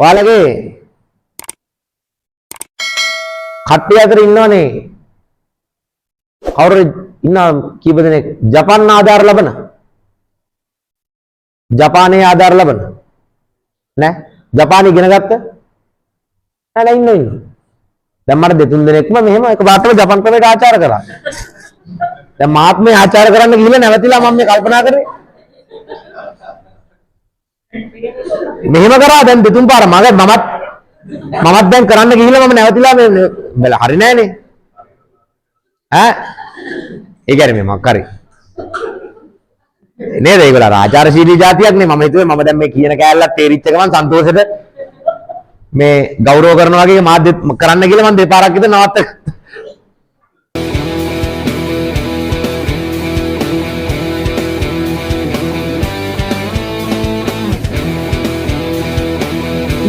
ඔයාලගේ කට්ටිය අතර ඉන්නවනේ කවුරු ඉන්න කීප දෙනෙක් ජපාන් ආධාර ලබන ජපානයේ ආධාර ලබන නෑ ජපානය ඉගෙන ගත්ත නෑ ඉන්න දැන් මට දෙතුන් දෙනෙක්ම මෙහෙම එක පාටම ජපාන් ක්‍රමයට ආචාර කරා දැන් මාත් මේ ආචාර කරන්න ගිහලා නැවතිලා මම මේ කල්පනා කරේ මෙහෙම කරා දැන් දෙතුන් පාර මමත් දැන් කරන්න ගිහිල්ලා මම නැවතිලා මේ හරි නෑනේ ඈ ඒ කියන්නේ මේ මොකක් හරි නේද ඒගොල්ලෝ ආචාරශීලී જાතියක් නේ මම හිතුවේ මම දැන් මේ කියන කෑල්ලක් තේරිච්ච ගමන් සන්තෝෂෙට මේ ගෞරව කරනවා වගේ මාත් කරන්න කියලා මම දෙපාරක් විතර නවත්ත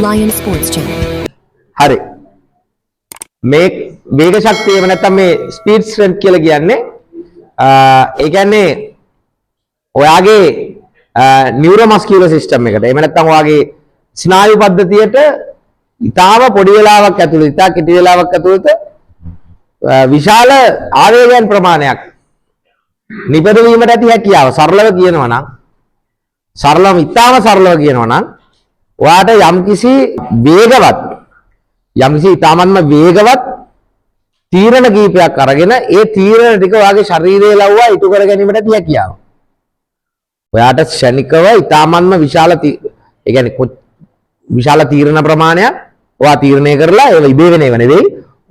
Lion Sports Channel. හරි මේ වේග ශක්තිය එහෙම නැත්නම් මේ ස්පීඩ් ස්ට්‍රෙන්ත් කියලා කියන්නේ ඒ කියන්නේ ඔයාගේ නියුරෝමස්කියුලර් සිස්ටම් එකට එහෙම නැත්නම් ඔයාගේ ස්නායු පද්ධතියට ඊටාම පොඩි වෙලාවක් ඇතුළත ඊටා කෙටි වෙලාවක් ඇතුළත විශාල ආවේගයන් ප්‍රමාණයක් නිපදවීමට ඇති හැකියාව සරලව කියනවා නම් ඊටාම සරලව කියනවා නම් ඔයාට යම්කිසි ඊටාමත්ම වේගවත් තීරණ කීපයක් අරගෙන ඒ තීරණ ටික ඔයාගේ ශරීරයේ ලව්වා ඉටු කර ගැනීමට ඇති හැකියාව. ඔයාට ක්ෂණිකව ඊටාමත්ම විශාල ඒ කියන්නේ විශාල තීරණ ප්‍රමාණයක් ඔයා තීරණය කරලා ඒක ඉබේ වෙන ඒවා නෙවෙයි.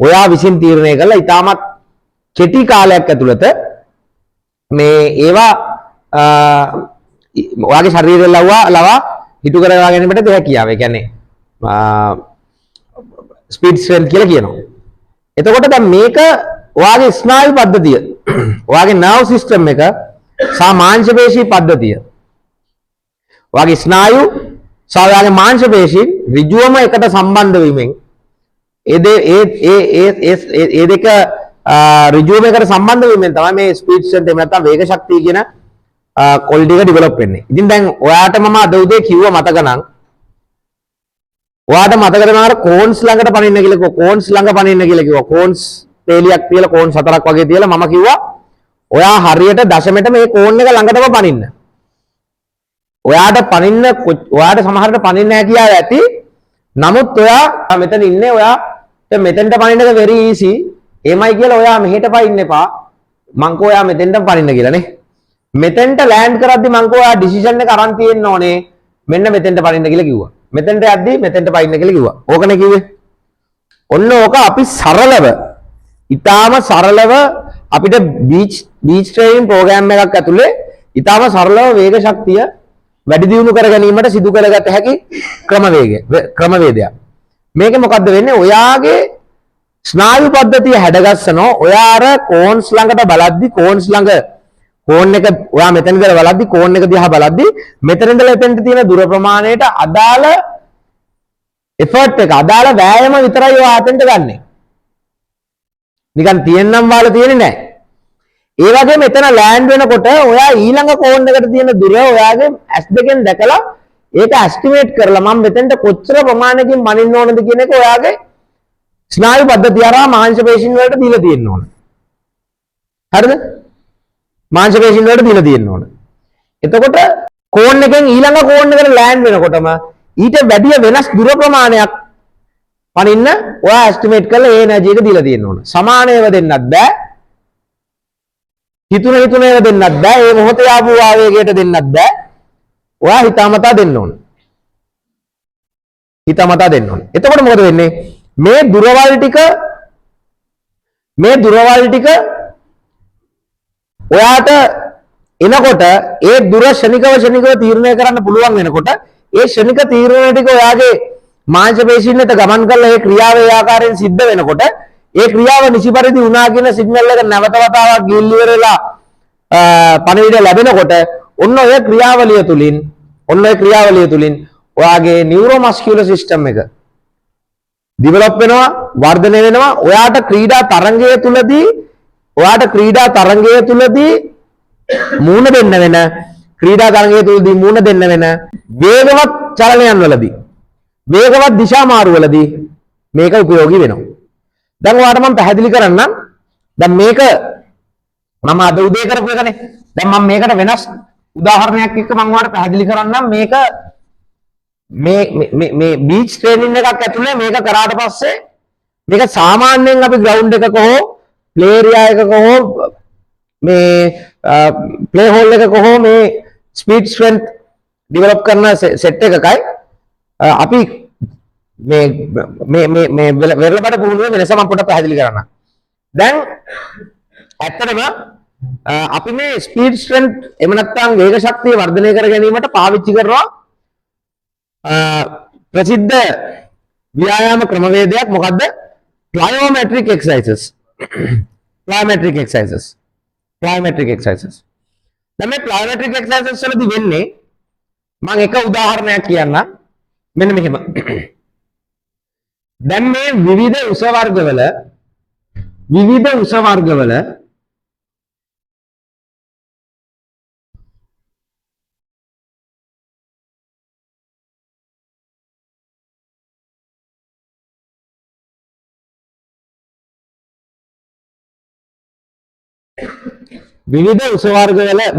ඔයා විසින් තීරණය කරලා ඊටාමත් කෙටි කාලයක් ඇතුළත මේ ඒවා ඔයාගේ ශරීරයේ ලව්වා ඉටු කරවා ගැනීමට ඇති හැකියාව. ඒ කියන්නේ ස්පීඩ් ස්ට්‍රෙන්ත් කියලා කියනවා. එතකොට දැන් මේක ඔයාගේ ස්නායු පද්ධතිය, ඔයාගේ නර්ව් සිස්ටම් එක සහ මාංශ පේශී පද්ධතිය. ඔයාගේ ස්නායු සහ ඔයාගේ මාංශ පේශීන් ඍජුවම එකට සම්බන්ධ වීමෙන් ඒ දෙක ඍජුවම එකට සම්බන්ධ වීමෙන් තමයි මේ ස්පීඩ් ස්ට්‍රෙන්ත් එහෙම නැත්නම් වේග ශක්තිය කියන ක්වොලිටි එක ඩෙවලොප් වෙන්නේ. ඉතින් දැන් ඔයාට මම අද උදේ කිව්වා මතක නම් ඔයාට මතක වෙනවා කෝන්ස් ළඟට පනින්න කියලා කිව්වා. කෝන්ස් ළඟ පනින්න කියලා කිව්වා. කෝන්ස් පේලියක් තියලා කෝන්ස් හතරක් වගේ තියලා මම කිව්වා ඔයා හරියට දශමෙට මේ කෝන් එක ළඟටම පනින්න. ඔයාට සමහරට පනින්න හැකියාව ඇති. නමුත් ඔයා මෙතන ඉන්නේ ඔයාට මෙතෙන්ට පනින්න එක very easy. එමයි කියලා ඔයා මෙහෙට පනින්න එපා. මං කෝ ඔයා මෙතෙන්ට පනින්න කියලා නේ. මෙතෙන්ට ලෑන්ඩ් කරද්දි මං කෝ ඔයා ඩිසිෂන් එක අරන් තියෙන්න ඕනේ. මෙන්න මෙතෙන්ට පනින්න කියලා කිව්වා. මෙතෙන්ට යද්දි මෙතෙන්ට පයින්න කියලා කිව්වා. ඕකනේ කිව්වේ. ඔන්න ඕක අපි සරලව, ඊටාම සරලව අපිට බීච් ට්‍රේනින් ප්‍රෝග්‍රෑම් එකක් ඇතුලේ ඊටාම සරලව වේග ශක්තිය වැඩි දියුණු කර ගැනීමට සිදු කරගත හැකි ක්‍රමවේදයක්. මේකේ මොකද්ද වෙන්නේ? ඔයාගේ ස්නායු පද්ධතිය හැඩගස්සනවා. ඔයා අර කෝන්ස් ළඟට බලද්දි කෝන් එක ඔයා මෙතන ඉඳලා බලද්දි කෝන් එක දිහා බලද්දි මෙතන ඉඳලා එතෙන්ට තියෙන දුර ප්‍රමාණයට අදාළ එෆර්ට් එක අදාළ වෑයම විතරයි ඔයා අතෙන්ට ගන්නෙ. නිකන් තියෙන්නම් වාලා තියෙන්නේ නැහැ. ඒ වගේම මෙතන ලෑන්ඩ් වෙනකොට ඔයා ඊළඟ කෝන් එකට තියෙන දුර ඔයාගේ ඇස් දෙකෙන් දැකලා ඒක ඇස්ටිමේට් කරලා මම මෙතෙන්ට කොච්චර ප්‍රමාණයකින් මනින්න ඕනද කියන එක ඔයාගේ ස්නායු පද්ධතිය හරහා මාංශ පේශීන් වලට දීලා තියෙන්න ඕන. හරිද? මාංශ පේශීන් වලට දීලා තියෙන්න ඕන. එතකොට කෝන් එකෙන් ඊළඟ කෝන් එකට ලෑන්ඩ් වෙනකොටම ඊට වැඩි වෙනස් දුර ප්‍රමාණයක් පනින්න ඔයා එස්ටිමේට් කරලා ඒ එනර්ජි එක දීලා තියෙන්න ඕන. සමානව දෙන්නත් බෑ. හිතුන ඒවා දෙන්නත් බෑ. ඒ මොහොතේ ආපු ආවේගයට දෙන්නත් බෑ. ඔයා හිතාමතා දෙන්න ඕන. එතකොට මොකද වෙන්නේ? මේ දුරවල් ටික ඔයාට එනකොට ඒ දුර ෂණිකව තීරණය කරන්න පුළුවන් වෙනකොට ඒ ෂණික තීරණ ටික ඔයාගේ මාංශ පේශීන්ට ගමන් කරලා ඒ ක්‍රියාව ඒ ආකාරයෙන් සිද්ධ වෙනකොට ඒ ක්‍රියාව නිසි පරිදි වුණා කියන සිග්නල් එක නැවත වතාවක් ගිහින් ඉවරලා පණිවිඩ ලැබෙනකොට ඔන්න ඔය ක්‍රියාවලිය තුලින් ඔයාගේ නියුරෝමස්කියුලර් සිස්ටම් එක ඩෙවලොප් වෙනවා වර්ධනය වෙනවා. ඔයාට ක්‍රීඩා තරංගය තුලදී මූණ දෙන්න වෙන වේගවත් චලනයන් වලදී වේගවත් දිශා මාරුවලදී මේක ප්‍රයෝගී වෙනවා. දැන් ඔයාලට මම පැහැදිලි කරන්නම්. දැන් මේක මම අද උදේ කරපු එකනේ. දැන් මම මේකට වෙනස් උදාහරණයක් එක්ක මම ඔයාලට පැහැදිලි කරන්නම්. මේක මේ බීච් ට්‍රේනින් එකක් ඇතුලේ මේක කරාට පස්සේ මේක සාමාන්‍යයෙන් අපි ග්‍රවුන්ඩ් එකක හෝ ප්ලේ ඒරියා එකක හෝ මේ ප්ලේ හෝල් එකක හෝ මේ ස්පීඩ් ස්ට්‍රෙන්ත් ඩෙවලොප් කරන සෙට් එකකයි අපි මේ වෙරළබඩ පුහුණුවේ වෙනස මම පොඩ්ඩක් පැහැදිලි කරන්නම්. දැන් ඇත්තටම අපි මේ ස්පීඩ් ස්ට්‍රෙන්ත් එහෙම නැත්නම් වේග ශක්තිය වර්ධනය කර ගැනීමට පාවිච්චි කරනවා ප්‍රසිද්ධ ව්‍යායාම ක්‍රමවේදයක්. මොකද්ද? plyometric exercises. plyometric exercises. plyometric exercises. දැන් මේ plyometric exercises වලදී වෙන්නේ මම එක උදාහරණයක් කියන්නම්. මෙන්න මෙහෙම. දැන් මේ විවිධ උස වර්ගවල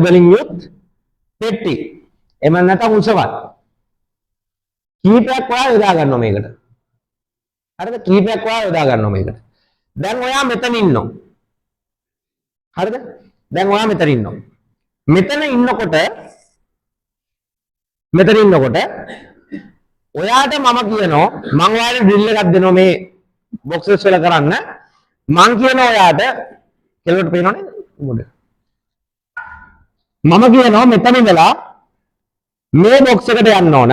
වලින් යුත් පෙට්ටි එහෙම නැත්නම් උසවල් කීපයක් ඔයා යොදා ගන්නවා මේකට. හරිද? කීපයක් ඔයා යොදා ගන්නවා මේකට. දැන් ඔයා මෙතන ඉන්නවා. හරිද? දැන් ඔයා මෙතන ඉන්නවා. මෙතන ඉන්නකොට ඔයාට මම කියනවා මම ඔයාලට ඩ්‍රිල් එකක් දෙනවා මේ බොක්සස් වල කරන්න. මම කියනවා ඔයාට කෙලවට පේනවනේ මොකද? මම කියනවා මෙතන ඉඳලා මේ බොක්ස් එකට යන්න ඕන.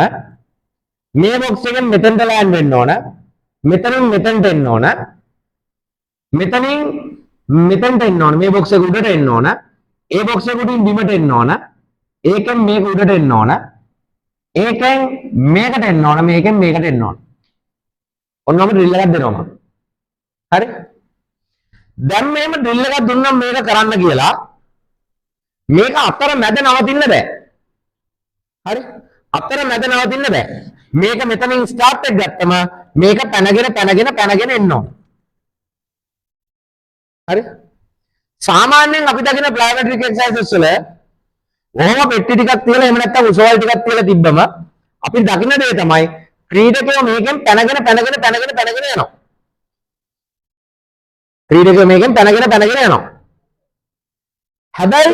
මේ බොක්ස් එකෙන් මෙතනට ලෑන්ඩ් වෙන්න ඕන. මෙතනින් මෙතනට එන්න ඕන. මෙතනින් මෙතනට එන්න ඕන. මේ බොක්ස් එක උඩට එන්න ඕන. ඒ බොක්ස් එක උඩින් බිමට එන්න ඕන. ඒකෙන් මේක උඩට එන්න ඕන. ඒකෙන් මේකට එන්න ඕන. මේකෙන් මේකට එන්න ඕන. ඔන්නම ඩ්‍රිල් එකක් දෙනවා මම. හරි? දැන් මේම ඩ්‍රිල් එකක් දුන්නම් මේක කරන්න කියලා මේක අතර මැද නවතින්න බෑ. හරි? අතර මැද නවතින්න බෑ. මේක මෙතනින් ස්ටාර්ට් එක ගත්තම මේක පැනගෙන එන්න ඕන. හරි? සාමාන්‍යයෙන් අපි දකින plyometric exercises වල ඔහොම පෙට්ටි ටිකක් තියලා එහෙම නැත්නම් උසවල් ටිකක් තියලා තිබ්බම අපි දකින දේ තමයි ක්‍රීඩකයෝ මේකෙන් පැනගෙන යනවා. ක්‍රීඩකයෝ මේකෙන් පැනගෙන යනවා. හැබැයි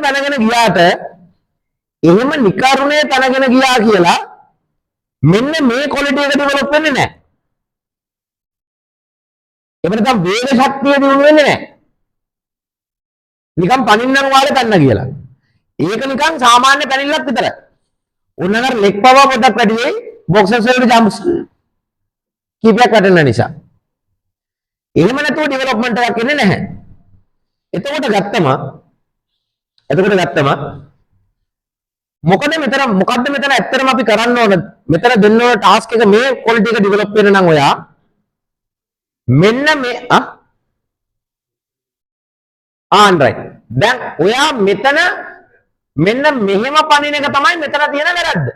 පැනගෙන ගියාට එහෙම නිකරුණේ පැනගෙන ගියා කියලා මෙන්න මේ ක්වොලිටි එක ඩෙවලොප් වෙන්නේ නැහැ. එහෙම නැත්නම් වේග ශක්තිය දිනු වෙන්නේ නැහැ. නිකන් පනින්නම් වාලේ පැන්න කියලා. ඒක නිකන් සාමාන්‍ය පැනිල්ලක් විතරයි. උන්නතර ලෙග් පවර් පොඩක් වැඩි වෙයි බොක්සර්ස් වලට ජම්ප්ස් කීපයක් වැටෙන නිසා. එහෙම නැතුව ඩෙවලොප්මන්ට් එකක් එන්නේ නැහැ. එතකොට ගත්තම මොකද මෙතන ඇත්තටම අපි කරන්න ඕන මෙතන දෙන්න ඕන ටාස්ක් එක මේ ක්වොලිටි එක ඩෙවලොප් වෙන්න නම් ඔයා මෙන්න මේ රයිට්. දැන් ඔයා මෙතන මෙන්න මෙහෙම පනින එක තමයි මෙතන තියෙන වැරද්ද.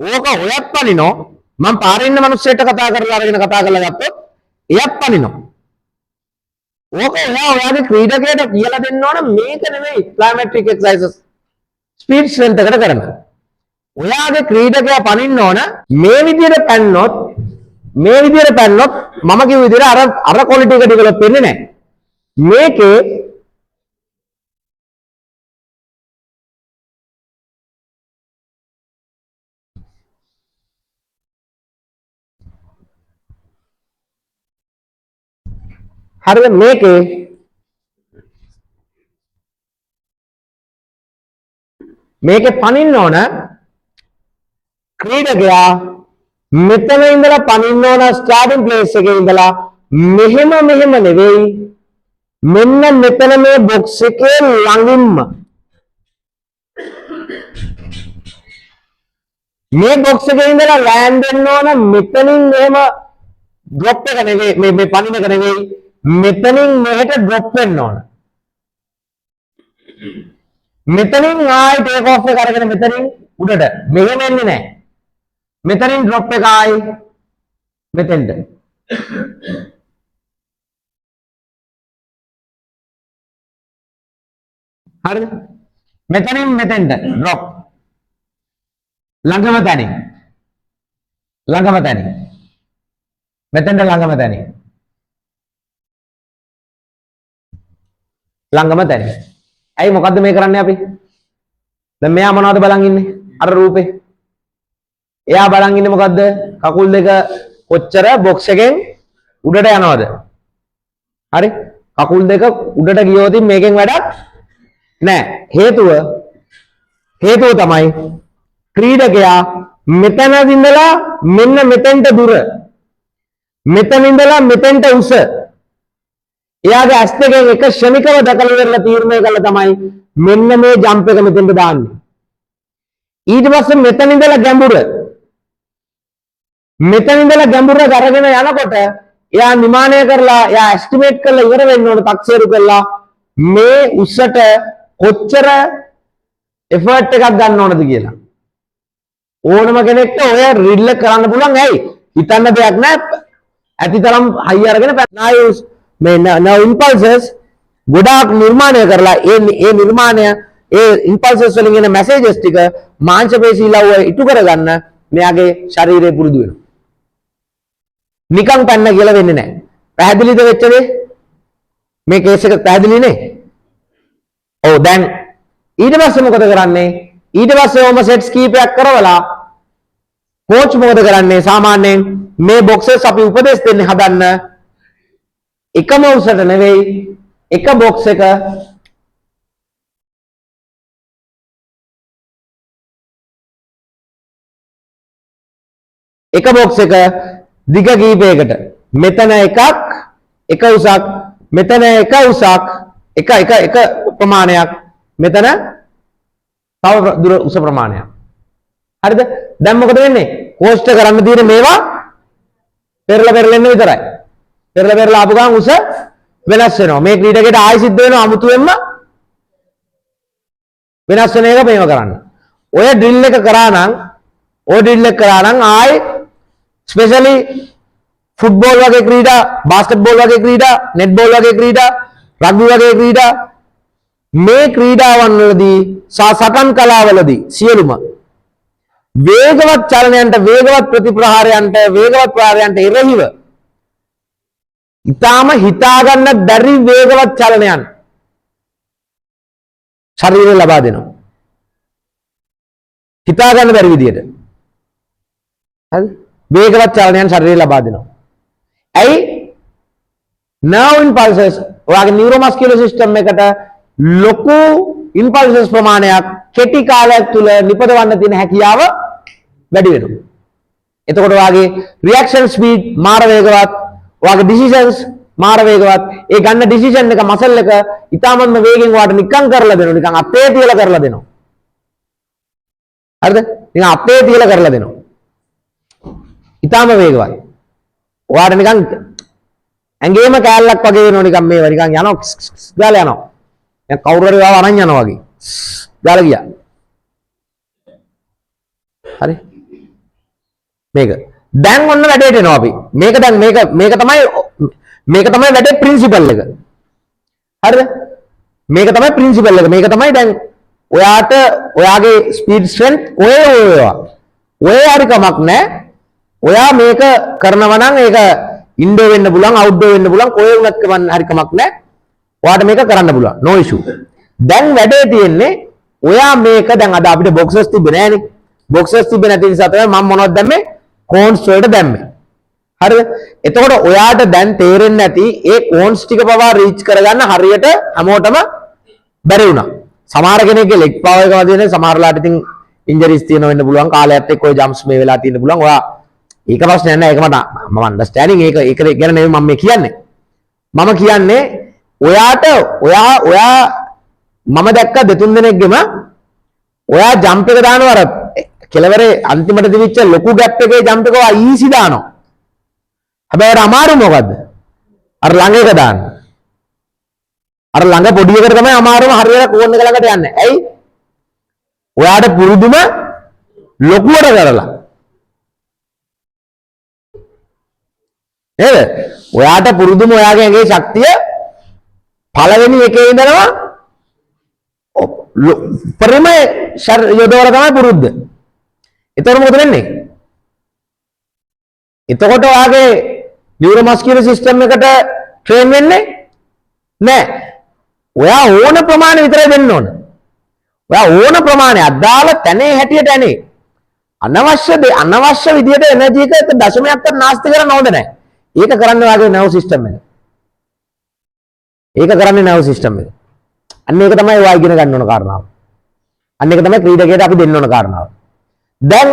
ඕක ඔයත් පනිනෝ මම පාරේ ඉන්න මිනිස්සෙක්ට කතා කරලා ගත්තොත් එයත් පනිනෝ. ඕක ඔයාගේ ක්‍රීඩකයට කියලා දෙන්න ඕන මේක නෙමෙයි plyometric exercises ස්පීඩ් ස්ට්‍රෙන්ත් එකට කරන්න. ඔයාගේ ක්‍රීඩකයා පනින්න ඕන මේ විදිහට පැන්නොත් මම කිව්ව විදිහට අර ක්වොලිටි එක ඩෙවලොප් වෙන්නේ නැහැ. මේකේ හරිද මේකේ පනින්න ඕන ක්‍රීඩකයා මෙතන ඉඳලා පනින්න ඕන ස්ටාර්ටින් ප්ලේස් එකේ ඉඳලා මෙහෙම නෙවෙයි මෙන්න මෙතන මේ බොක්ස් එකේ ළඟින්ම මේ බොක්ස් එකේ ඉඳලා ලෑන්ඩ් වෙන්න ඕන මෙතනින් එහෙම ඩ්‍රොප් එක නෙවෙයි මේ පනින එක නෙවෙයි මෙතනින් මෙහෙට ඩ්‍රොප් වෙන්න ඕන. මෙතනින් ආයි ටේක් ඔෆ් එක අරගෙන මෙතනින් උඩට මෙහෙම එන්නේ නැහැ. මෙතනින් ඩ්‍රොප් එක ආයි මෙතෙන්ට. හරිද? මෙතනින් මෙතෙන්ට ඩ්‍රොප්. ළඟම තැනින්. ළඟම තැනින්. මෙතෙන්ට ළඟම තැනින්. ළඟම තැනින්. ඇයි මොකද්ද මේ කරන්නේ අපි? දැන් මෙයා මොනවද බලන් ඉන්නේ? අර රූපේ. එයා බලන් ඉන්නේ මොකද්ද? කකුල් දෙක කොච්චර බොක්ස් එකෙන් උඩට යනවද? හරි? කකුල් දෙක උඩට ගියොත් මේකෙන් වැඩක් නැහැ. හේතුව තමයි ක්‍රීඩකයා මෙතන ඉඳලා මෙන්න මෙතෙන්ට දුර. මෙතන ඉඳලා මෙතෙන්ට උස. එයාගේ ඇස් දෙකෙන් එක ක්ෂණිකව දැකලා ඉවරලා තීරණය කළා තමයි මෙන්න මේ ජම්ප් එක මෙතෙන්ට දාන්නේ. ඊට පස්සේ මෙතන ඉඳලා ගැඹුර. මෙතන ඉඳලා ගැඹුර අරගෙන යනකොට එයා නිමානය කරලා එයා එස්ටිමේට් කරලා ඉවර වෙන්න ඕන තක්සේරු කරලා මේ උස්සට කොච්චර එෆර්ට් එකක් ගන්න ඕනද කියලා. ඕනම කෙනෙක්ට ඔය රිඩ්ල කරන්න පුළුවන්. ඇයි? හිතන්න දෙයක් නැහැ. ඇතිතරම් හයි අරගෙන නායුස් මේ now impulses ගොඩාක් නිර්මාණය කරලා ඒ නිර්මාණය ඒ impulses වලින් එන messages ටික මාංශ පේශී ලව්ව ඉටු කරගන්න මෙයාගේ ශරීරය පුරුදු වෙනවා. නිකන් පැන්න කියලා වෙන්නේ නැහැ. පැහැදිලිද වෙච්ච දේ? මේ කේස් එක පැහැදිලි නේ? ඔව් දැන් ඊට පස්සේ මොකද කරන්නේ? ඊට පස්සේ ඔම සෙට්ස් කීපයක් කරවලා කෝච් මොකද කරන්නේ? සාමාන්‍යයෙන් මේ බොක්සස් අපි උපදෙස් දෙන්නේ හදන්න එකම උසට නෙවෙයි එක බොක්ස් එක දිග කීපයකට මෙතන එකක් එක උසක් මෙතන එක උසක් එක ප්‍රමාණයක් මෙතන තව දුර උස ප්‍රමාණයක්. හරිද? දැන් මොකද වෙන්නේ? කෝස්ට් කරන්න තියෙන්නේ මේවා පෙරලා එන්න විතරයි. පෙරලා ආපු ගමන් උස වෙනස් වෙනවා. මේ ක්‍රීඩකයට ආයෙ සිද්ධ වෙනවා අමුතුවෙන්ම වෙනස් වෙන එක මේව කරන්න. ඔය ඩ්‍රිල් එක කරා නම් ආයෙ ස්පෙෂලි ෆුට්බෝල් වගේ ක්‍රීඩා, බාස්කට්බෝල් වගේ ක්‍රීඩා, නෙට්බෝල් වගේ ක්‍රීඩා, රග්බි වගේ ක්‍රීඩා මේ ක්‍රීඩාවන් වලදී සටන් කලාවලදී සියලුම වේගවත් චලනයන්ට, වේගවත් ප්‍රතිප්‍රහාරයන්ට, වේගවත් ප්‍රහාරයන්ට එරෙහිව ඊටාම හිතා ගන්න බැරි වේගවත් චලනයන් ශරීරය ලබා දෙනවා. හිතා ගන්න බැරි විදියට. හරි? වේගවත් චලනයන් ශරීරය ලබා දෙනවා. ඇයි? nerve impulses ඔයාගේ neuromuscular system එකට ලොකු impulses ප්‍රමාණයක් කෙටි කාලයක් තුල නිපදවන්න තියෙන හැකියාව වැඩි වෙනවා. එතකොට ඔයාගේ reaction speed මාර වේගවත්, ඔයාගේ decisions මාර වේගවත්. ඒ ගන්න decision එක muscle එක ඊටාමත්ම වේගෙන් ඔයාට නිකන් කරලා දෙනවා. නිකන් අපේ තියලා කරලා දෙනවා. හරිද? නිකන් අපේ තියලා කරලා දෙනවා. ඊටාම වේගවත්. ඔයාට නිකන් ඇඟේම කෑල්ලක් වගේ වෙනවා නිකන් මේවා නිකන් යනවා ගාලා යනවා. දැන් කවුරු හරි ආව අරන් යනවා වගේ. ගාලා ගියා. හරි? මේක. දැන් ඔන්න වැඩේට එනවා අපි. මේක දැන් මේක තමයි වැඩේ ප්‍රින්සිපල් එක. හරිද? මේක තමයි ප්‍රින්සිපල් එක. මේක තමයි දැන් ඔයාට ඔයාගේ ස්පීඩ් ස්ට්‍රෙන්ත් ඔය හරි කමක් නැහැ. ඔයා මේක කරනවා නම් ඒක ඉන්ඩෝර් වෙන්න පුළුවන්, අවුට්ඩෝර් වෙන්න පුළුවන්, කොහේ වුණත් හරි කමක් නැහැ. ඔයාට මේක කරන්න පුළුවන්. no issue. දැන් වැඩේ තියෙන්නේ ඔයා මේක දැන් අද අපිට බොක්සස් තිබ්බේ නෑනේ. බොක්සස් තිබ්බේ නැති නිසා තමයි මම මොනවද දැම්මේ? කෝන්ස් වලට දැම්මේ. හරිද? එතකොට ඔයාට දැන් තේරෙන්නේ නැති ඒ කෝන්ස් ටික පවා රීච් කරගන්න හරියට හැමෝටම බැරි වුණා. සමහර කෙනෙක්ගේ ලෙග් පවර් එක වදිනේ, සමහරලාට ඉතින් ඉන්ජරිස් තියෙන වෙන්න පුළුවන්. කාලයත් එක්ක ඔය ජම්ප්ස් මේ වෙලා තියෙන්න පුළුවන්. ඔයා ඒක ප්‍රශ්නයක් නෑ. ඒක මම අන්ඩර්ස්ටෑන්ඩින් ඒක ගැන නෙමෙයි මම මේ කියන්නේ. මම කියන්නේ ඔයා මම දැක්ක දෙතුන් දෙනෙක්ගෙම ඔයා ජම්ප් එක දානවා අර කෙලවරේ අන්තිමට දිවිච්ච ලොකු ගැප් එකේ ජම්ප් එක ඔයා ඊසි දානවා. හැබැයි අර අමාරු මොකද්ද? අර ළඟ එක දාන්න. අර ළඟ පොඩි එකට තමයි අමාරුම හරියට කෝන් එක ළඟට යන්නේ. ඇයි? ඔයාට පුරුදුම ලොකුවට කරලා නේද? ඔයාට පුරුදුම ඔයාගේ ඇඟේ ශක්තිය පළවෙනි එකේ ඉඳනවා පරිම යොදවල තමයි පුරුද්ද. එතකොට මොකද වෙන්නේ? එතකොට ඔයාගේ නියුරෝමස්කියුලර් සිස්ටම් එකට ට්‍රේන් වෙන්නේ නැහැ. ඔයා ඕන ප්‍රමාණය විතරයි දෙන්න ඕන. ඔයා ඕන ප්‍රමාණයක් දාලා තැනේ හැටියට ඇනේ. අනවශ්‍ය විදියට එනර්ජි එක දශමයක්වත් නාස්ති කරන්න ඕනේ නැහැ. ඒක කරන්නේ ඔයාගේ නර්ව් සිස්ටම් එක. ඒක කරන්නේ නර්ව් සිස්ටම් එක. අන්න ඒක තමයි ඔයා ඉගෙන ගන්න ඕන කාරණාව. අන්න ඒක තමයි ක්‍රීඩකයට අපි දෙන්න ඕන කාරණාව. දැන්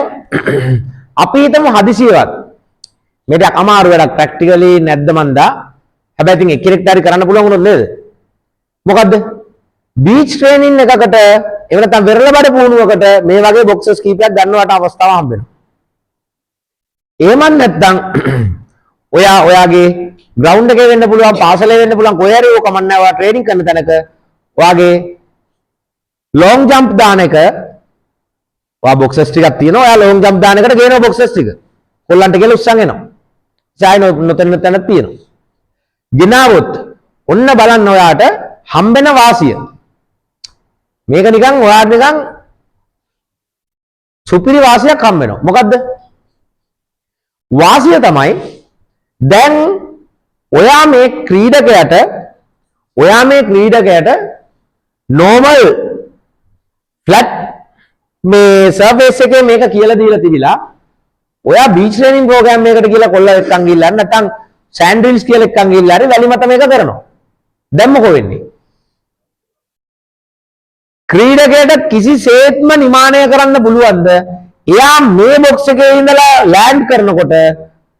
අපි හිතමු හදිසියවත් මේක අමාරු වැඩක් ප්‍රැක්ටිකලි නැද්ද මන්දා. හැබැයි ඉතින් එක්කෙනෙක්ට හරි කරන්න පුළුවන් වුණොත් නේද? මොකද්ද? බීච් ට්‍රේනින් එකකට එහෙම නැත්නම් වෙරළබඩ පුහුණුවකට මේ වගේ බොක්සස් කීපයක් ගන්නවට අවස්ථාවක් හම්බ වෙනවා. එහෙමත් නැත්නම් ඔයාගේ ග්‍රවුන්ඩ් එකේ වෙන්න පුළුවන්, පාසලේ වෙන්න පුළුවන්, කොහේ හරි ඕක කමන්නේ ඔයා ට්‍රේනින් කරන තැනක ඔයාගේ ලොන්ග් ජම්ප් දාන එක ඔයා බොක්සස් ටිකක් තියෙනවා. ඔයා ලොන්ග් ජම්ප් දාන එකට ගේනවා බොක්සස් ටික. කොල්ලන්ට කියලා උස්සන් එනවා. සායන නොතන තැනක් තියෙනවා. ගෙනාවොත් ඔන්න බලන්න ඔයාට හම්බෙන වාසිය. මේක නිකන් ඔයාට නිකන් සුපිරි වාසියක් හම්බ වෙනවා. මොකද්ද? වාසිය තමයි දැන් ඔයා මේ ක්‍රීඩකයට normal flat මේ සර්ෆේස් එකේ මේක කියලා දීලා තිබිලා ඔයා බීච් ට්‍රේනින් ප්‍රෝග්‍රෑම් එකකට කියලා කොල්ල එක්කන් ගිහිල්ලා නැත්නම් සෑන්ඩ් රිල්ස් කියලා එක්කන් ගිහිල්ලා හරි වැලි මත මේක කරනවා. දැන් මොකෝ වෙන්නේ? ක්‍රීඩකයට කිසිසේත්ම නිමානය කරන්න පුළුවන්ද? එයා මේ බොක්ස් එකේ ඉඳලා ලෑන්ඩ් කරනකොට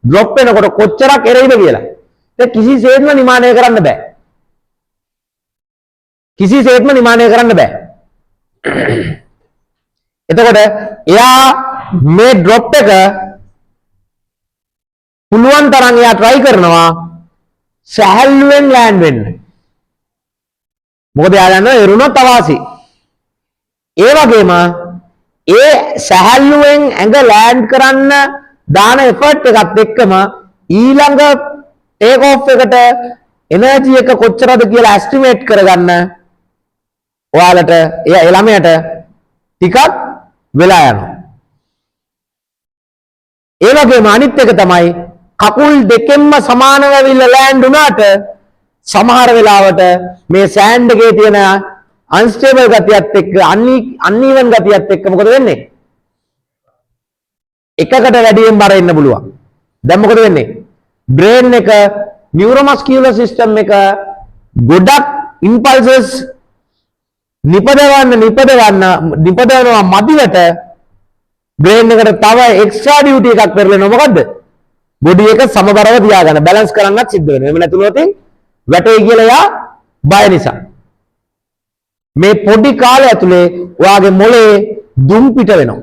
ඩ්‍රොප් වෙනකොට කොච්චරක් එරෙයිද කියලා. ඒක කිසිසේත්ම නිමානය කරන්න බෑ. කිසිසේත්ම නිමානය කරන්න බෑ. එතකොට එයා මේ ඩ්‍රොප් එක පුළුවන් තරම් එයා try කරනවා සැහැල්ලුවෙන් ලෑන්ඩ් වෙන්න. මොකද එයා දන්නවා එරුණොත් අවාසි. ඒ වගේම ඒ සැහැල්ලුවෙන් ඇඟ ලෑන්ඩ් කරන්න දාන එෆර්ට් එකත් එක්කම ඊළඟ ටේක් ඔෆ් එකට එනර්ජි එක කොච්චරද කියලා ඇස්ටිමේට් කරගන්න ඔයාලට ඒ ළමයට ටිකක් වෙලා යනවා. ඒ වගේම අනිත් එක තමයි කකුල් දෙකෙන්ම සමානව ඇවිල්ලා ලෑන්ඩ් වුණාට සමහර වෙලාවට මේ සෑන්ඩ් එකේ තියෙන අන්ස්ටේබල් ගතියත් එක්ක අන්ඊවන් ගතියත් එක්ක මොකද වෙන්නේ? එකකට වැඩියෙන් බර එන්න පුළුවන්. දැන් මොකද වෙන්නේ? බ්‍රේන් එක නියුරෝමස්කියුලර් සිස්ටම් එක ගොඩක් ඉම්පල්සස් නිපදවනවා මදිවට බ්‍රේන් එකට තව එක්ස්ට්‍රා ඩියුටි එකක් පෙරලෙනවා. මොකද්ද? බොඩි එක සමබරව තියාගන්න බැලන්ස් කරන්නත් සිද්ධ වෙනවා. එහෙම නැතුනොත් වැටේ කියලා යා බය නිසා. මේ පොඩි කාලය ඇතුලේ ඔයාගේ මොලේ දුම් පිට වෙනවා.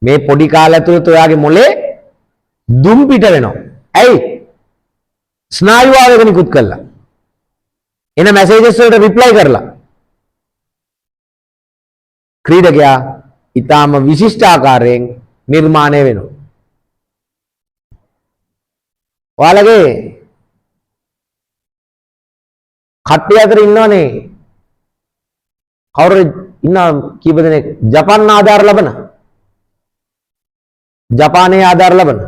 මේ පොඩි කාලය ඇතුළත ඔයාගේ මොලේ දුම් පිට වෙනවා. ඇයි? ස්නායු ආවේග නිකුත් කළා. එන මැසේජස් වලට රිප්ලයි කරලා. ක්‍රීඩකයා ඊටාම විශිෂ්ට ආකාරයෙන් නිර්මාණය වෙනවා. ඔයාලගේ කට්ටිය අතර ඉන්නවනේ කවුරු ඉන්නවා කීප දෙනෙක් ජපාන් ආධාර ලබන ජපානයේ ආධාර ලබන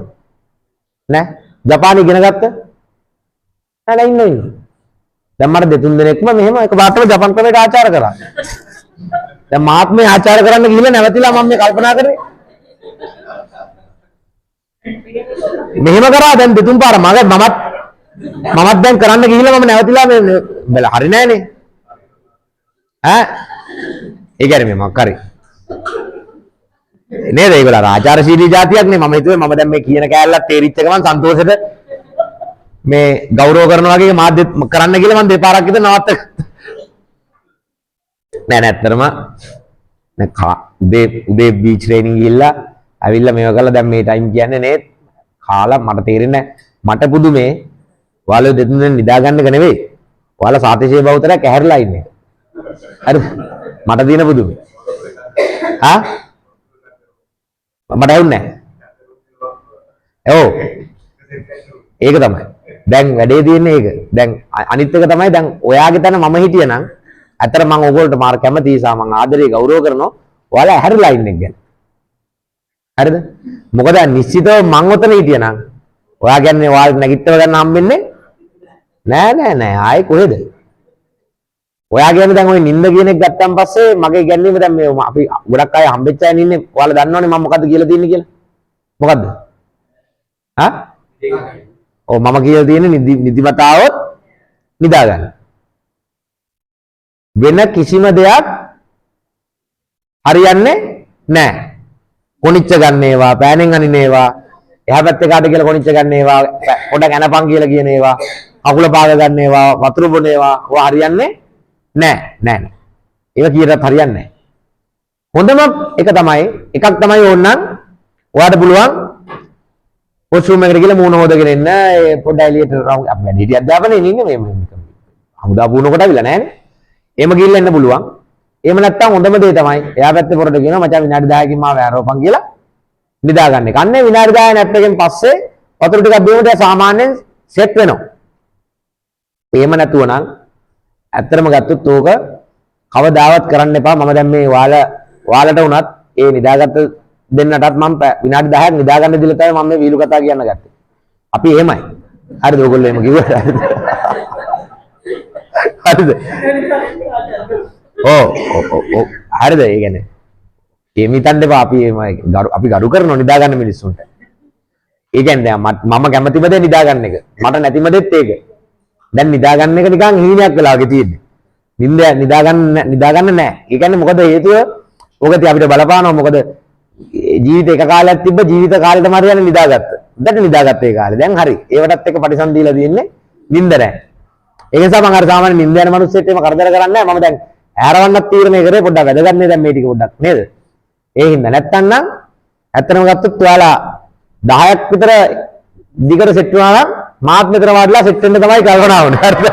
නෑ ජපානය ඉගෙන ගත්ත නෑ ඉන්න දැන් මට දෙතුන් දෙනෙක්ම මෙහෙම එක පාටම ජපාන් ක්‍රමයට ආචාර කරා දැන් මාත් මේ ආචාර කරන්න ගිහලා නැවතිලා මම මේ කල්පනා කරේ මෙහෙම කරා දැන් දෙතුන් පාර මමත් දැන් කරන්න ගිහලා මම නැවතිලා මේ බල හරි නෑනේ ඈ ඒ කියන්නේ මේ මොකක් හරි නේද ඒගොල්ලෝ ආචාරශීලී જાතියක් නේ මම හිතුවේ මම දැන් මේ කියන කෑල්ලක් තේරිච්ච ගමන් සන්තෝෂෙට මේ ගෞරව කරනවා වගේ මාත් කරන්න කියලා මම දෙපාරක් විතර නවත්ත නෑ නැත්තරම උදේ බීච් ට්‍රේනින් ගිහිල්ලා ඇවිල්ලා මේව කරලා දැන් මේ ටයිම් කියන්නේ නේ කාලා මට තේරෙන්නේ මට පුදුමේ ඔයාලා දෙතුන් දෙනා නිදා ගන්න එක නෙවෙයි ඔයාලා සාතිශය බෞතරයක් ඇහැරලා ඉන්නේ හරි මට දින පුදුමේ හා මට ඇහුන්නේ නැහැ ඔව් ඒක තමයි දැන් වැඩේ තියෙන්නේ ඒක. දැන් අනිත් එක තමයි දැන් ඔයාගේ තැන මම හිටියනම් ඇත්තට මම ඕගොල්ලන්ට මාර කැමතියි සා මම ආදරේ ගෞරව කරනවා. ඔයාලා ඇහැරලා ඉන්න එක ගැන. හරිද? මොකද නිශ්චිතව මං ඔතන හිටියනම් ඔයා කියන්නේ ඔයාලට නැගිටව ගන්න හම්බෙන්නේ නෑ ආයේ කොහෙද? ඔයා කියන්නේ දැන් ওই නිින්ද කියන එක ගත්තන් පස්සේ මගේ ගැන්නීම දැන් මේ අපි ගොඩක් අය හම්බෙච්ච අය ඉන්නේ ඔයාලා දන්නවනේ මම මොකද්ද කියලා තියෙන්නේ කියලා. මොකද්ද? හා? ඔව් මම කියලා තියෙන්නේ නිදිමතාවොත් නිදා ගන්න. වෙන කිසිම දෙයක් හරියන්නේ නැහැ. කොනිච්ච ගන්න ඒවා, පෑනෙන් අනින ඒවා, එහා පැත්තේ කාට කියලා කොනිච්ච ගන්න ඒවා, පොඩක් ඇනපන් කියලා කියන ඒවා, අකුල පාග ගන්න ඒවා, වතුර බොන ඒවා, ඔය හරියන්නේ නෑ. ඒක කීයටත් හරියන්නේ නැහැ. හොඳම එකක් තමයි ඕනනම් ඔයාට පුළුවන් වොෂ්රූම් එකට ගිහලා මූණ හොදගෙන එන්න පොඩ්ඩක් එළියට අපි වැඩි හිටියක් දාපනේ ඉන්නේ මේ හමුදා පුුණ කොට අවිලා නෑනේ. එහෙම ගිහිල්ලා එන්න පුළුවන්. එහෙම නැත්නම් හොඳම දේ තමයි එයා පැත්තේ පොරට කියනවා මචං විනාඩි 10කින් මාව ඇරවපන් කියලා නිදා ගන්න එක. අන්නේ විනාඩි 10 නැත්තකින් පස්සේ වතුර ටිකක් බීමට සාමාන්‍යයෙන් සෙට් වෙනවා. එහෙම නැතුව නම් ඇත්තටම ගත්තොත් ඕක කවදාවත් කරන්න එපා. මම දැන් මේ ඔයාලට උනත් ඒ නිදාගත්ත දෙන්නටත් මම විනාඩි 10ක් නිදා ගන්න දීලා තමයි මම මේ වීලු කතා කියන්න ගත්තේ. අපි එහෙමයි. හරිද ඔයගොල්ලෝ එහෙම කිව්වද? හරිද? ඔව් හරිද? ඒ කියන්නේ එහෙම හිතන්න එපා. අපි ගරු කරනවා නිදා ගන්න මිනිස්සුන්ට. ඒ කියන්නේ දැන් මම කැමතිම දේ නිදා ගන්න එක. මට නැතිම දෙත් ඒක. දැන් නිදා ගන්න එක නිකන් හීනයක් වෙලා වගේ තියෙන්නේ. නිින්ද නිදා ගන්න නැහැ. ඒ කියන්නේ මොකද හේතුව? ඔකදී අපිට බලපානවා මොකද ජීවිත එක කාලයක් තිබ්බ ජීවිත කාලෙටම හරියන්නේ නිදාගත්ත. දැන් නිදාගත්ත ඒ කාලේ. දැන් හරි. ඒවටත් එක පරිසම් දීලා තියෙන්නේ නිින්ද නැහැ. ඒ නිසා මම අර සාමාන්‍ය නිින්ද යන මිනිස්සුන්ට එහෙම කරදර කරන්නේ නැහැ. මම දැන් ඇරවන්නත් තීරණය කරේ පොඩ්ඩක් වැදගත් නේ දැන් මේ ටික පොඩ්ඩක් නේද? ඒ හින්දා නැත්තම් නම් ඇත්තටම ගත්තොත් ඔයාලා 10ක් විතර දිගට සෙට් වුණා නම් මාත් මෙතන වාඩිලා සෙට් වෙන්න තමයි කල්පනා වුනේ. හරිද?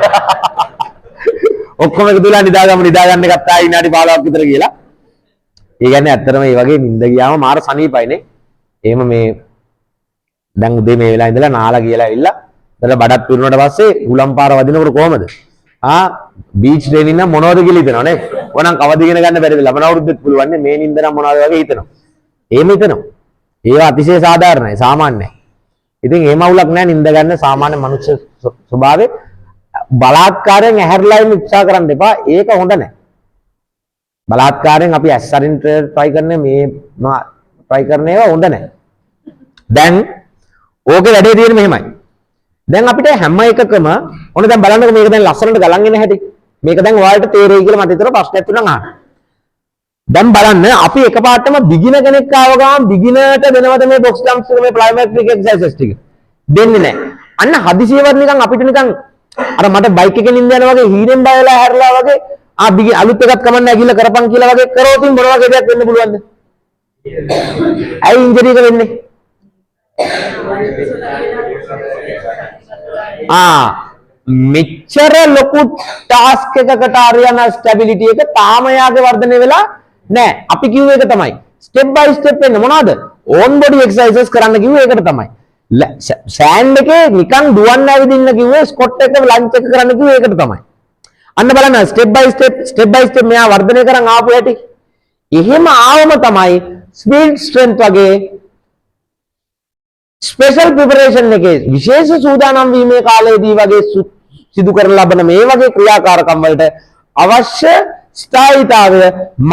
ඔක්කොම එකතුලා නිදා ගන්න එකත් ආයි විනාඩි 15ක් විතර කියලා. ඒ කියන්නේ ඇත්තටම මේ වගේ නිින්ද ගියාම මාර සනීපයිනේ. එහෙම මේ දැන් උදේ මේ වෙලාව ඉඳලා නාලා කියලා ඇවිල්ලා ඊට බඩත් පිරුණාට පස්සේ උලම් පාර වදිනකොට කොහමද? බීච් ට්‍රේනින් නම් මොනවද කියලා හිතනවා නේ. ඕනම් කවද ඉගෙන ගන්න බැරිද? ලබන අවුරුද්දෙත් පුළුවන් නේ මේ නිින්ද නම් මොනවද වගේ හිතනවා. එහෙම හිතනවා. ඒවා අතිශය සාධාරණයි, සාමාන්‍යයි. ඉතින් එහෙම අවුලක් නැහැ නිින්ද ගන්න සාමාන්‍ය මනුෂ්‍ය ස්වභාවයේ බලාත්කාරයෙන් ඇහැරලා ඉන්න උත්සාහ කරන්න එපා. ඒක හොඳ නැහැ. බලාත්කාරයෙන් අපි ඇස්සරින් try කරන්නේ මේ try කරන ඒවා හොඳ නැහැ. දැන් ඕකේ වැඩේ තියෙන්නේ මෙහෙමයි. දැන් අපිට හැම එකකම ඕන දැන් බලන්නකො මේක දැන් ලස්සනට ගලන් එන හැටි. මේක දැන් ඔයාලට තේරෙයි කියලා මට හිතෙනවා ප්‍රශ්නයක් තුනක් අහන්න. දැන් බලන්න අපි එකපාරටම බිගිනර් කෙනෙක් ආව ගමන් බිගිනර්ට දෙනවද මේ බොක්ස් ජම්ප්ස් එක මේ ප්ලයිමැට්‍රික් එක්සර්සයිසස් ටික? දෙන්නේ නැහැ. අන්න හදිසියවත් නිකන් අපිට නිකන් අර මට බයික් එකකින් ඉන්න යනවා වගේ හීනෙන් බය වෙලා හැරලා වගේ අලුත් එකක් කමන්න ඇගිල්ල කරපන් කියලා වගේ කරොත් මොන වගේ දෙයක් වෙන්න පුළුවන්ද? ඇයි ඉන්ජරි එක වෙන්නේ? මෙච්චර ලොකු ටාස්ක් එකකට ආරියන ස්ටැබිලිටි එක තාම යාගේ වර්ධනය වෙලා නැහැ. අපි කිව්වේ ඒක තමයි. ස්ටෙප් බයි ස්ටෙප් වෙන්න මොනවද? ඕන් බොඩි එක්සර්සයිසස් කරන්න කිව්වේ ඒකට තමයි. සෑන්ඩ් එකේ නිකන් දුවන්න ඇවිදින්න කිව්වේ ස්කොට් එක ලන්ච් එක කරන්න කිව්වේ ඒකට තමයි. අන්න බලන්න ස්ටෙප් බයි ස්ටෙප් මෙයා වර්ධනය කරන් ආපු හැටි. එහෙම ආවම තමයි ස්පීඩ් ස්ට්‍රෙන්ත් වගේ ස්පෙෂල් ප්‍රිපරේෂන් එකේ විශේෂ සූදානම් වීමේ කාලයේදී වගේ සිදු කරන ලබන මේ වගේ ක්‍රියාකාරකම් වලට අවශ්‍ය ස්ථායීතාවය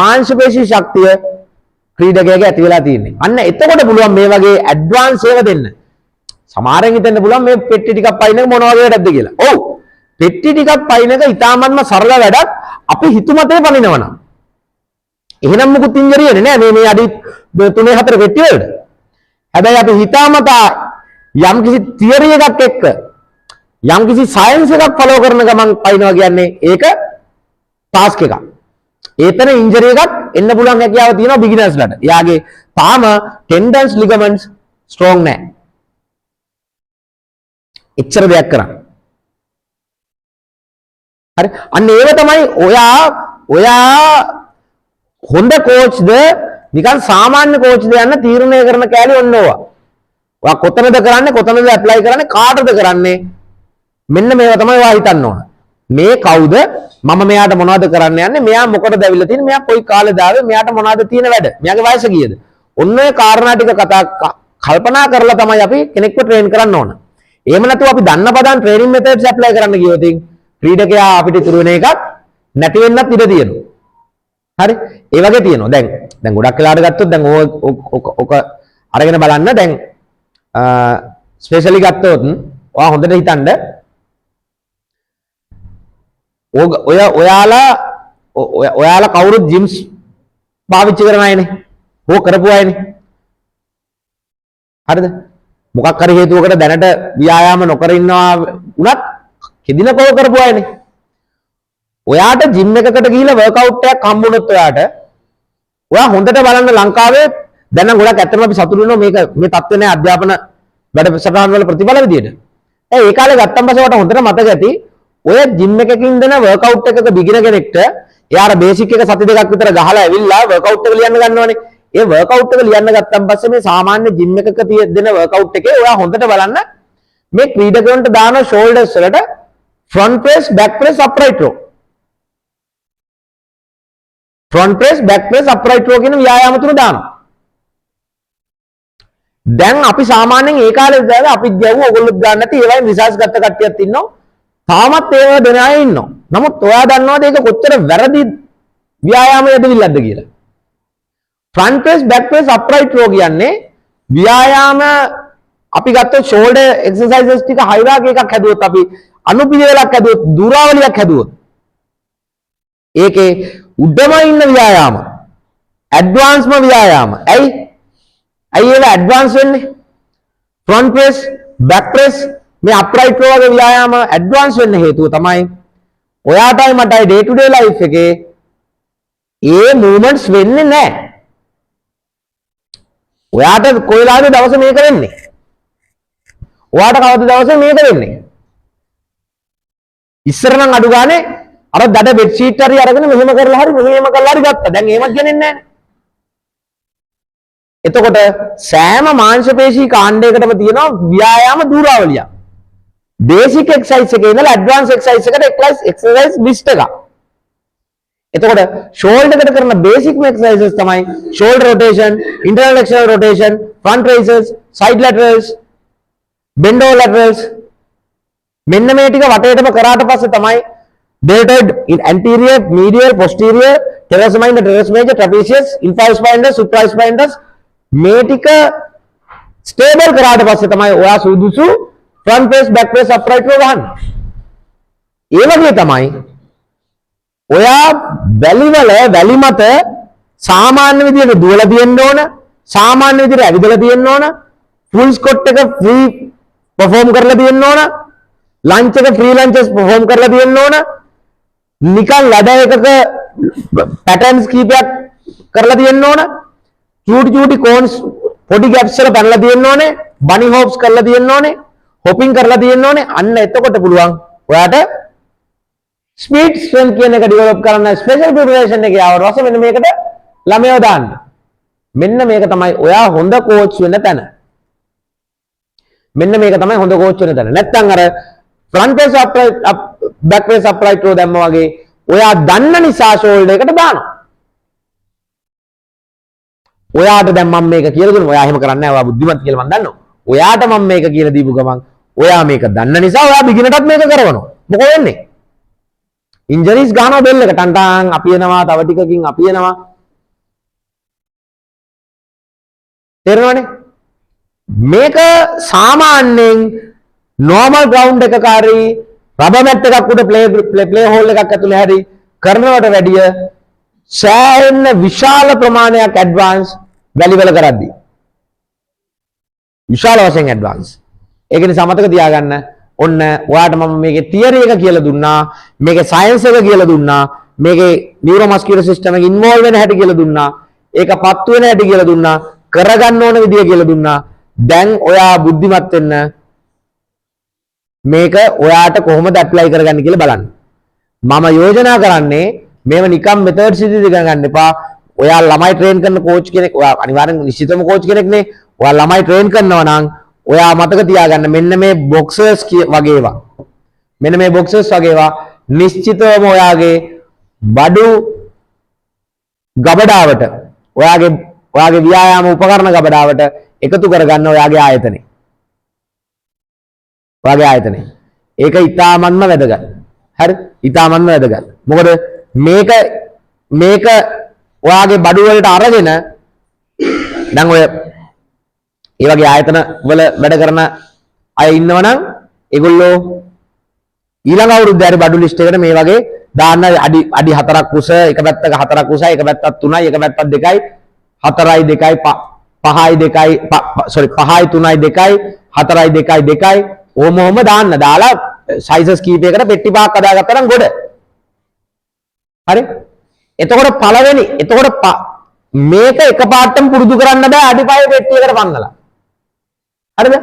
මාංශපේශී ශක්තිය ක්‍රීඩකයාගේ ඇති වෙලා තියෙන්නේ. අන්න එතකොට පුළුවන් මේ වගේ ඇඩ්වාන්ස් ඒවා දෙන්න. සමහරෙන් හිතන්න පුළුවන් මේ පෙට්ටි ටිකක් පයින් එක මොන වගේ වැඩක්ද කියලා. ඔව්. පෙට්ටි ටිකක් පයින් එක ඉතාමත්ම සරල වැඩක්. අපි හිතුමතේ පනිනවනම්. එහෙනම් මුකුත් ඉන්ජරියනේ නෑ මේ අඩි 3-4 පෙට්ටි වලට. හැබැයි අපි හිතාමතා යම්කිසි තියරි එකක් එක්ක යම්කිසි සයන්ස් එකක් ෆලෝ කරන ගමන් පයින්නවා කියන්නේ ඒක ටාස්ක් එකක්. ඒතන ඉන්ජරි එකක් එන්න පුළුවන් හැකියාව තියෙනවා බිගිනර්ස්ලාට. එයාගේ තාම ටෙන්ඩන්ස් ලිගමන්ට්ස් ස්ට්‍රෝං නැහැ. එච්චර දෙයක් කරන්න. හරි. අන්න ඒක තමයි ඔයා හොඳ කෝච්ද නිකන් සාමාන්‍ය කෝච්ද යන්න තීරණය කරන කෑලි ඔන්න ඕවා. ඔයා කොතනද කරන්නේ කොතනද ඇප්ලයි කරන්නේ කාටද කරන්නේ මෙන්න මේවා තමයි ඔයා හිතන්න ඕන. මේ කවුද? මම මෙයාට මොනවද කරන්න යන්නේ? මෙයා මොකටද ඇවිල්ලා තියෙන්නේ? මෙයා කොයි කාලෙද ආවේ? මෙයාට මොනවද තියෙන වැඩ? මෙයාගේ වයස කීයද? ඔන්න ඔය කාරණා ටික කල්පනා කරලා තමයි අපි කෙනෙක්ව ට්‍රේන් කරන්න ඕන. එහෙම නැතුව අපි දන්න පදන් ට්‍රේනින් මෙතඩ්ස් ඇප්ලයි කරන්න ගියොත් ක්‍රීඩකයා අපිට ඉතුරු වෙන එකක් නැති වෙන්නත් ඉඩ තියෙනවා. හරි? ඒ වගේ තියෙනවා. දැන් ගොඩක් වෙලාවට ගත්තොත් දැන් ඕක අරගෙන බලන්න දැන් ස්පෙෂලි ගත්තොත් ඔයා හොඳට හිතන්න ඔයාලා කවුරුත් ජිම්ස් පාවිච්චි කරන අයනේ. ඕක කරපු අයනේ. හරිද? මොකක් හරි හේතුවකට දැනට ව්‍යායාම නොකර ඉන්නවා උනත් කෙදිනකෝ කරපු අයනේ. ඔයාට ජිම් එකකට ගිහිල්ලා වර්ක්අවුට් එකක් හම්බුනොත් ඔයා හොඳට බලන්න ලංකාවේ දැන් නම් ගොඩක් ඇත්තටම අපි සතුටු වෙනවා මේ තත්ත්වේ නෑ අධ්‍යාපන වැඩසටහන් වල ප්‍රතිඵල විදියට. ඒ කාලේ ගත්තන් පස්සේ ඔයාට හොඳට මතක ඇති ඔය ජිම් එකකින් දෙන වර්ක්අවුට් එකක බිගිනර් කෙනෙක්ට එයාට බේසික් එක සති දෙකක් විතර ගහලා ඇවිල්ලා වර්ක්අවුට් එක ලියන්න ගන්නවනේ. ඒ වර්ක්අවුට් එක ලියන්න ගත්තන් පස්සේ මේ සාමාන්‍ය ජිම් එකක දෙන වර්ක්අවුට් එකේ ඔයා හොඳට බලන්න මේ ක්‍රීඩකයන්ට දාන ෂෝල්ඩර්ස් වලට front press back press upright row front press back press upright row කියන ව්‍යායාම තුන දානවා. දැන් අපි සාමාන්‍යයෙන් ඒ කාලේ දාලා අපි ගැව්ව ඔයගොල්ලොත් ගන්න නැති ඒවයින් රිසර්ච් ගත්ත කට්ටියත් ඉන්නවා. තාමත් ඒව දෙන අය ඉන්නවා. නමුත් ඔයා දන්නවද ඒක කොච්චර වැරදි ව්‍යායාම යදවිල්ලක්ද කියලා? Front press back press upright row කියන්නේ ව්‍යායාම අපි ගත්තොත් ෂෝල්ඩර් එක්සර්සයිසස් ටික හයිරාකි එකක් හැදුවොත් අපි අනුපිළිවෙලක් හැදුවොත් දුරාවලියක් හැදුවොත් ඒකේ උඩම ඉන්න ව්‍යායාම ඇඩ්වාන්ස්ම ව්‍යායාම ඇයි ඒව ඇඩ්වාන්ස් වෙන්නේ? ෆ්‍රන්ට් ප්‍රෙස් බැක් ප්‍රෙස් මේ අප්රයිට් රෝ වගේ ව්‍යායාම ඇඩ්වාන්ස් වෙන්න හේතුව තමයි ඔයාටයි මටයි ඩේ ටු ඩේ ලයිෆ් එකේ ඒ මූවමන්ට්ස් වෙන්නේ නැහැ. ඔයාට කොයිලාද දවස මේක වෙන්නේ? ඔයාට කවද දවසේ මේක වෙන්නේ? ඉස්සර නම් අඩු ගානේ අර දඩ බෙඩ් ෂීට් හරි අරගෙන මෙහෙම කරලා හරි ගත්තා. දැන් එහෙමත් ගෙනෙන්නේ නැහැ. එතකොට සෑම මාංශ පේශී කාණ්ඩයකටම තියෙනවා ව්‍යායාම දූරාවලිය. බේසික් එක්සර්සයිස් එකේ ඉඳලා ඇඩ්වාන්ස් එක්සර්සයිස් එකට එක්සර්සයිස් ලිස්ට් එක. එතකොට ෂෝල්ඩර් එකට කරන බේසික් එක්සර්සයිසස් තමයි shoulder rotation, internal external rotation, front raisers, side laterals, bent over laterals. මෙන්න මේ ටික වටේටම කරාට පස්සේ තමයි deltoid in anterior, medial, posterior, teres minor, teres major, trapezius, infraspinatus, supraspinatus මේ ටික ස්ටේබල් කරාට පස්සේ තමයි ඔයා සුදුසු front press back press upright row ගන්න. ඒ වගේ තමයි ඔයා වැලි මත සාමාන්‍ය විදිහට දුවලා තියෙන්න ඕන, සාමාන්‍ය විදිහට ඇවිදලා තියෙන්න ඕන, ෆුල් ස්කොට් එක ෆ්‍රී පර්ෆෝම් කරලා තියෙන්න ඕන, ලන්ච් එක ෆ්‍රී ලන්චස් පර්ෆෝම් කරලා තියෙන්න ඕන, නිකන් ලැඩර් එකක පැටර්න්ස් කීපයක් කරලා තියෙන්න ඕන, චූටි කෝන්ස් පොඩි ගැප්ස් වල පැනලා තියෙන්න ඕනේ, බනි හොප්ස් කරලා තියෙන්න ඕනේ, හොපින් කරලා තියෙන්න ඕනේ. අන්න එතකොට පුළුවන් ඔයාට ස්පීඩ් ස්ට්‍රෙන්ත් කියන එක ඩෙවලොප් කරන්න ස්පෙෂල් ප්‍රිපරේෂන් එකේ ආව රස මෙන්න මේකට ළමයව දාන්න. මෙන්න මේක තමයි ඔයා හොඳ කෝච් වෙන තැන. මෙන්න මේක තමයි හොඳ කෝච් වෙන තැන. නැත්නම් අර front press upright back press upright row දැම්ම වගේ ඔයා දන්න නිසා ෂෝල්ඩර් එකට දානවා. ඔයාට දැන් මම මේක කියලා දුන්නා. ඔයා එහෙම කරන්නේ නැහැ. ඔයා බුද්ධිමත් කියලා මම දන්නවා. ඔයාට මම මේක කියලා දීපු ගමන් ඔයා මේක දන්න නිසා ඔයා බිගිනටත් මේක කරවනවා. මොකෝ වෙන්නේ? ඉන්ජරිස් ගන්නවා බෙල් එක ටන්ටන් අපි එනවා තව ටිකකින් අපි එනවා. තේරෙනවනේ? මේක සාමාන්‍යයෙන් normal ground එකක හරි රබර් මැට් එකක් උඩ ප්ලේ හෝල් එකක් ඇතුලේ හරි කරනවට වැඩිය සෑහෙන විශාල ප්‍රමාණයක් ඇඩ්වාන්ස් වැලිවල කරද්දී විශාල වශයෙන් ඇඩ්වාන්ස්. ඒක නිසා මතක තියාගන්න ඔන්න ඔයාට මම මේකේ තියරි එක කියලා දුන්නා, මේකේ සයන්ස් එක කියලා දුන්නා, මේකේ නියුරෝමස්කියුලර් සිස්ටම් එක ඉන්වෝල්ව් වෙන හැටි කියලා දුන්නා, ඒක පත්තු වෙන හැටි කියලා දුන්නා, කරගන්න ඕන විදිය කියලා දුන්නා. දැන් ඔයා බුද්ධිමත් වෙන්න මේක ඔයාට කොහොමද ඇප්ලයි කරගන්නේ කියලා බලන්න. මම යෝජනා කරන්නේ මේව නිකම් මෙතඩ්ස් ඉදිරි ගන්න එපා. ඔයා ළමයි ට්‍රේන් කරන කෝච් කෙනෙක්, ඔයා අනිවාර්යෙන් නිශ්චිතම කෝච් කෙනෙක්නේ. ඔයා ළමයි ට්‍රේන් කරනවා නම් ඔයා මතක තියාගන්න මෙන්න මේ බොක්සර්ස් වගේ ඒවා. මෙන්න මේ boxes වගේ ඒවා නිශ්චිතවම ඔයාගේ බඩු ගබඩාවට ඔයාගේ ව්‍යායාම උපකරණ ගබඩාවට එකතු කරගන්න ඔයාගේ ආයතනේ. ඔයාගේ ආයතනේ. ඒක ඊටාමන්ම වැදගත්. හරි? ඊටාමන්ම වැදගත්. මොකද මේක ඔයාගේ බඩු වලට අරගෙන දැන් ඔය ඒ වගේ ආයතන වල වැඩ කරන අය ඉන්නවනම් ඒගොල්ලෝ ඊළඟ අවුරුද්දේ හරි බඩු ලිස්ට් එකට මේ වගේ දාන්න අඩි 4ක් උස එක පැත්තක 4ක් උසයි එක පැත්තක් 3යි එක පැත්තක් 2යි 4යි 2යි 5යි 2යි sorry 5යි 3යි 2යි 4යි 2යි 2යි ඕම දාන්න දාලා සයිසස් කීපයකට පෙට්ටි පහක් හදාගත්තා නම් ගොඩ. හරි? එතකොට මේක එකපාරටම පුරුදු කරන්න බෑ අඩි 5 පෙට්ටියකට පන්නලා. හරිද?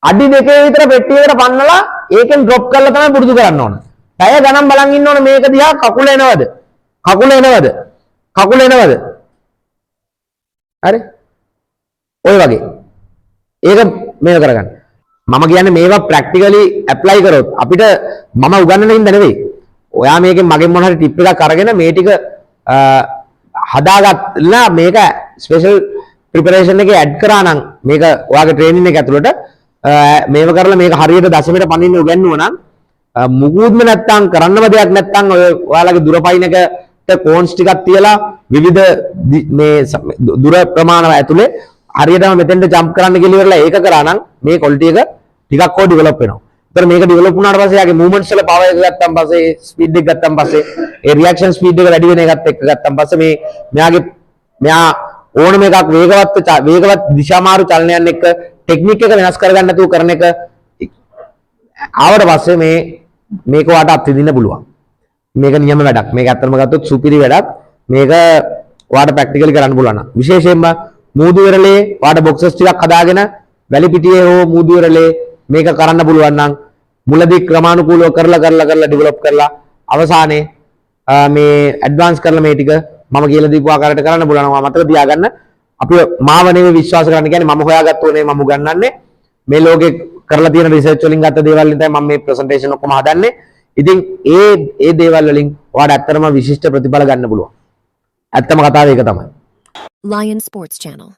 අඩි 2 විතර පෙට්ටියකට පන්නලා ඒකෙන් ඩ්‍රොප් කරලා තමයි පුරුදු කරන්න ඕන. පැය ගණන් බලන් ඉන්න ඕන මේක දිහා කකුල එනවද? හරි? ඔය වගේ. ඒක මේක කරගන්න. මම කියන්නේ මේවා ප්‍රැක්ටිකලි ඇප්ලයි කරොත් අපිට මම උගන්වන්න හින්දා නෙවෙයි. ඔයා මේකෙන් මගෙන් මොන හරි ටිප් එකක් අරගෙන මේ ටික හදාගත්ලා මේක ස්පෙෂල් ප්‍රිපරේෂන් එකේ ඇඩ් කරා නම් මේක ඔයාගේ ට්‍රේනින් එක ඇතුළට මේව කරලා මේක හරියට දශමයට පනින්න උගන්වුවා නම් මුකුත්ම නැත්තම් කරන්නම දෙයක් නැත්තම් ඔය ඔයාලගේ දුර පයින් එකට කෝන්ස් ටිකක් තියලා විවිධ මේ දුර ප්‍රමාණ ඇතුලේ හරියටම මෙතෙන්ට ජම්ප් කරන්න කියලා ඉවරලා ඒක කරා නම් මේ ක්වොලිටි එක ටිකක් හො ඩෙවලොප් වෙනවා. ඒතර මේක ඩෙවලොප් වුණාට පස්සේ යාගේ මූවමන්ට්ස් වල පවර් එක ගත්තාන් පස්සේ ස්පීඩ් එක ගත්තාන් පස්සේ ඒ රියැක්ෂන් ස්පීඩ් එක වැඩි වෙන එකත් එක්ක ගත්තාන් පස්සේ මෙයා ඕනම එකක් වේගවත් දිශාමාරු චලනයන් එක්ක ටෙක්නික් එක වෙනස් කරගන්න නැතුව කරන එක ආවට පස්සේ මේක වාට අත්විඳින්න පුළුවන්. මේක නියම වැඩක්. මේක ඇත්තටම ගත්තොත් සුපිරි වැඩක්. මේක වාට ප්‍රැක්ටිකලි කරන්න පුළුවන්. විශේෂයෙන්ම මූදු වෙරළේ වාට බොක්සස් ටිකක් හදාගෙන වැලි පිටියේ හෝ මූදු වෙරළේ මේක කරන්න පුළුවන් නම් මුලදී ක්‍රමානුකූලව කරලා ඩෙවලොප් කරලා අවසානයේ මේ ඇඩ්වාන්ස් කරලා මේ ටික මම කියලා දීපු ආකාරයට කරන්න පුළුවන්. මම මතක තියාගන්න. අපි මාව නෙවෙයි විශ්වාස කරන්න කියන්නේ මම හොයාගත්තෝ නේ මම උගන්වන්නේ. මේ ලෝකේ කරලා තියෙන රිසර්ච් වලින් ගත්ත දේවල් වලින් තමයි මම මේ ප්‍රසන්ටේෂන් ඔක්කොම හදන්නේ. ඉතින් ඒ දේවල් වලින් ඔයාලට ඇත්තටම විශිෂ්ට ප්‍රතිඵල ගන්න පුළුවන්. ඇත්තම කතාව ඒක තමයි. Lion Sports Channel.